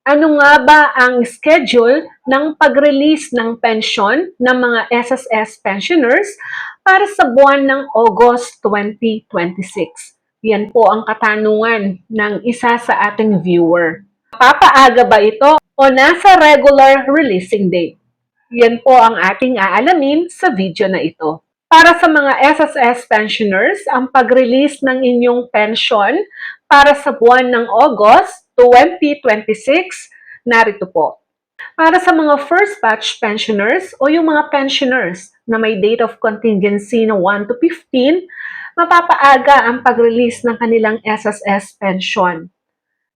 Ano nga ba ang schedule ng pag-release ng pensyon ng mga SSS pensioners para sa buwan ng August 2026? Yan po ang katanungan ng isa sa ating viewer. Papaaga ba ito o nasa regular releasing date? Yan po ang ating aalamin sa video na ito. Para sa mga SSS pensioners, ang pag-release ng inyong pension para sa buwan ng August 2026, narito po. Para sa mga first batch pensioners o yung mga pensioners na may date of contingency na 1 to 15, mapapaaga ang pag-release ng kanilang SSS pension.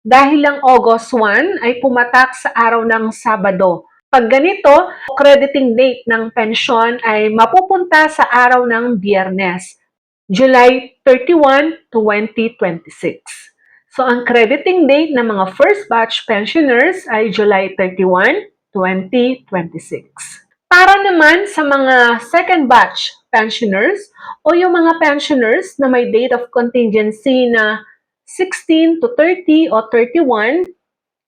Dahil lang August 1 ay pumatak sa araw ng Sabado. Pag ganito, crediting date ng pensyon ay mapupunta sa araw ng Biyernes, July 31, 2026. So, ang crediting date ng mga first batch pensioners ay July 31, 2026. Para naman sa mga second batch pensioners o yung mga pensioners na may date of contingency na 16 to 30 o 31,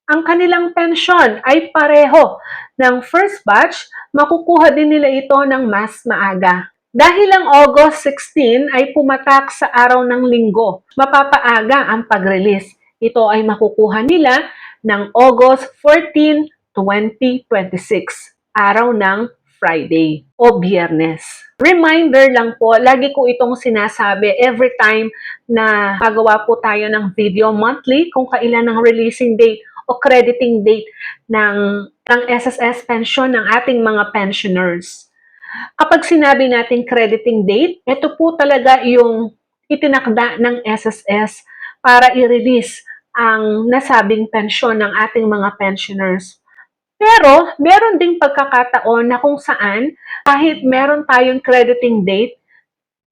ang kanilang pensyon ay pareho ng first batch, makukuha din nila ito ng mas maaga. Dahil ang August 16 ay pumatak sa araw ng linggo, mapapaaga ang pag-release. Ito ay makukuha nila ng August 14, 2026, araw ng Friday o Biyernes. Reminder lang po, lagi ko itong sinasabi every time na gagawa po tayo ng video monthly kung kailan ang releasing date o crediting date ng SSS pension ng ating mga pensioners. Kapag sinabi natin crediting date, ito po talaga yung itinakda ng SSS para i-release ang nasabing pensyon ng ating mga pensioners. Pero, meron ding pagkakataon na kung saan, kahit meron tayong crediting date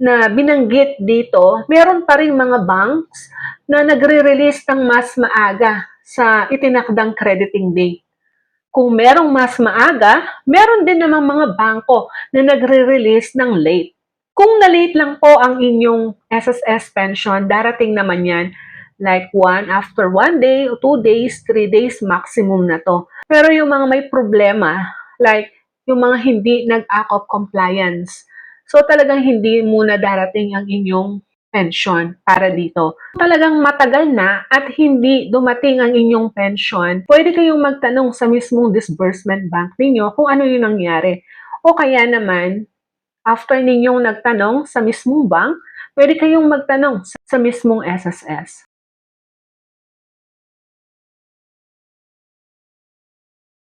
na binanggit dito, meron pa rin mga banks na nagre-release ng mas maaga sa itinakdang crediting date. Kung merong mas maaga, meron din namang mga bangko na nagre-release ng late. Kung na-late lang po ang inyong SSS pension, darating naman yan like after 1 day, 2 days, 3 days, maximum na to. Pero yung mga may problema, like yung mga hindi nag-act of compliance, so talagang hindi muna darating ang inyong pension para dito. Talagang matagal na at hindi dumating ang inyong pension, pwede kayong magtanong sa mismong disbursement bank ninyo kung ano yung nangyari. O kaya naman, after ninyong nagtanong sa mismong bank, pwede kayong magtanong sa mismong SSS.